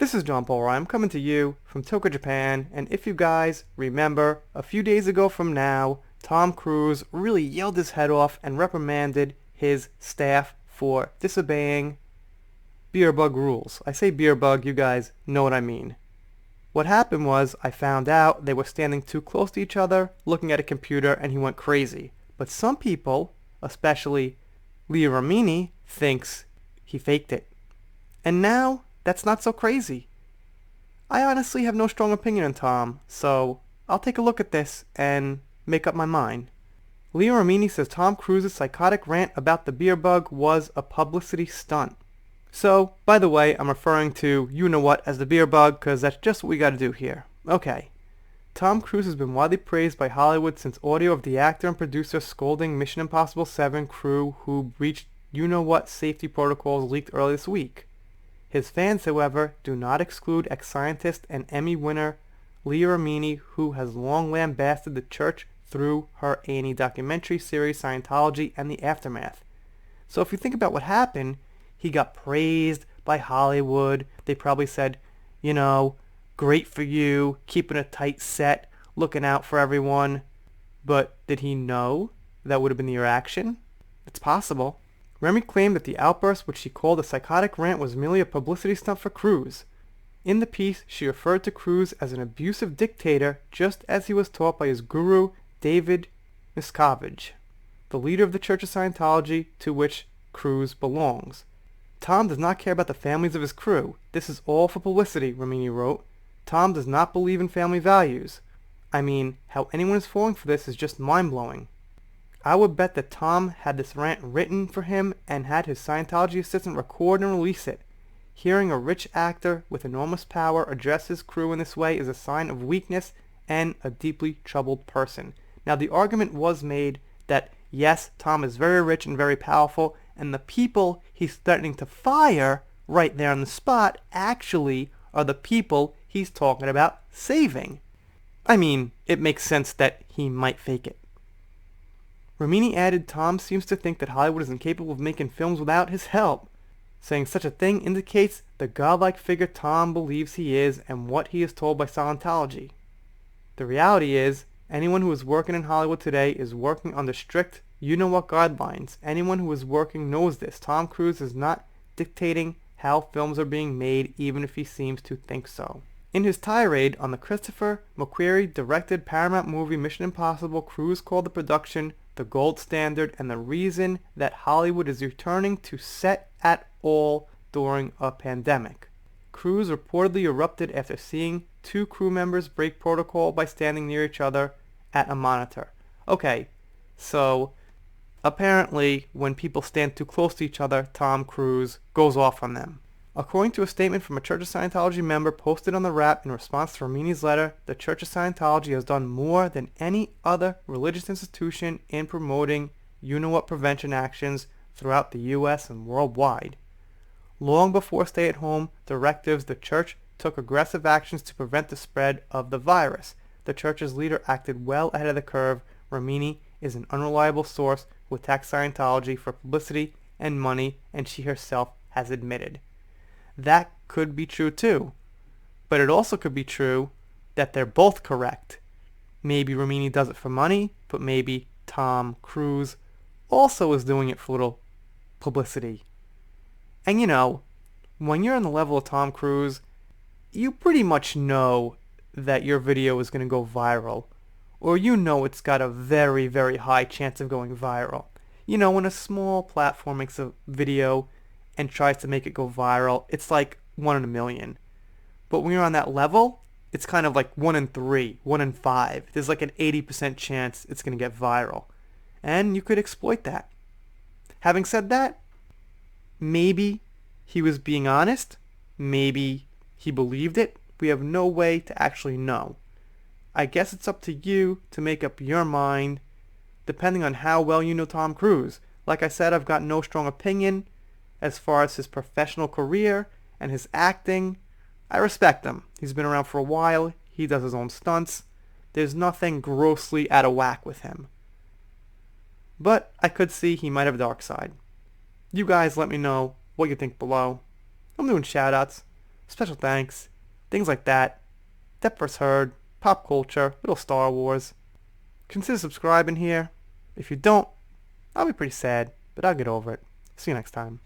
This is John Paul Ryan. I'm coming to you from Tokyo, Japan, and if you guys remember, a few days ago from now, Tom Cruise really yelled his head off and reprimanded his staff for disobeying beer bug rules. I say beer bug, you guys know what I mean. What happened was, I found out they were standing too close to each other, looking at a computer, and he went crazy. But some people, especially Leah Remini, thinks he faked it. And now, that's not so crazy. I honestly have no strong opinion on Tom, so I'll take a look at this and make up my mind. Leah Remini says Tom Cruise's psychotic rant about the beer bug was a publicity stunt. So, by the way, I'm referring to you-know-what as the beer bug, because that's just what we gotta do here. Okay. Tom Cruise has been widely praised by Hollywood since audio of the actor and producer scolding Mission Impossible 7 crew who breached you-know-what safety protocols leaked earlier this week. His fans, however, do not exclude ex-scientist and Emmy winner Leah Remini, who has long lambasted the church through her A&E documentary series Scientology and the Aftermath. So if you think about what happened, he got praised by Hollywood. They probably said, you know, great for you, keeping a tight set, looking out for everyone. But did he know that would have been the reaction? It's possible. Remy claimed that the outburst, which she called a psychotic rant, was merely a publicity stunt for Cruise. In the piece, she referred to Cruise as an abusive dictator, just as he was taught by his guru, David Miscavige, the leader of the Church of Scientology, to which Cruise belongs. Tom does not care about the families of his crew. This is all for publicity, Remini wrote. Tom does not believe in family values. I mean, how anyone is falling for this is just mind-blowing. I would bet that Tom had this rant written for him and had his Scientology assistant record and release it. Hearing a rich actor with enormous power address his crew in this way is a sign of weakness and a deeply troubled person. Now, the argument was made that, yes, Tom is very rich and very powerful, and the people he's threatening to fire right there on the spot actually are the people he's talking about saving. I mean, it makes sense that he might fake it. Remini added Tom seems to think that Hollywood is incapable of making films without his help, saying such a thing indicates the godlike figure Tom believes he is and what he is told by Scientology. The reality is, anyone who is working in Hollywood today is working under strict you-know-what guidelines. Anyone who is working knows this. Tom Cruise is not dictating how films are being made, even if he seems to think so. In his tirade on the Christopher McQuarrie-directed Paramount movie Mission Impossible, Cruise called the production the gold standard and the reason that Hollywood is returning to set at all during a pandemic. Cruise reportedly erupted after seeing two crew members break protocol by standing near each other at a monitor. Okay, so apparently when people stand too close to each other, Tom Cruise goes off on them. According to a statement from a Church of Scientology member posted on the Wrap in response to Remini's letter, the Church of Scientology has done more than any other religious institution in promoting you-know-what prevention actions throughout the U.S. and worldwide. Long before stay-at-home directives, the Church took aggressive actions to prevent the spread of the virus. The Church's leader acted well ahead of the curve. Remini is an unreliable source who attacks Scientology for publicity and money, and she herself has admitted. That could be true too. But it also could be true that they're both correct. Maybe Remini does it for money, but maybe Tom Cruise also is doing it for a little publicity. And you know, when you're on the level of Tom Cruise, you pretty much know that your video is going to go viral. Or you know it's got a very, very high chance of going viral. You know, when a small platform makes a video and tries to make it go viral, it's like 1 in a million. But when you're on that level, it's kind of like 1 in 3, 1 in 5. There's like an 80% chance it's going to get viral. And you could exploit that. Having said that, maybe he was being honest. Maybe he believed it. We have no way to actually know. I guess it's up to you to make up your mind, depending on how well you know Tom Cruise. Like I said, I've got no strong opinion as far as his professional career and his acting. I respect him. He's been around for a while. He does his own stunts. There's nothing grossly out of whack with him. But I could see he might have a dark side. You guys let me know what you think below. I'm doing shoutouts. special thanks, things like that. That first heard, pop culture, little Star Wars. Consider subscribing here. If you don't, I'll be pretty sad, but I'll get over it. See you next time.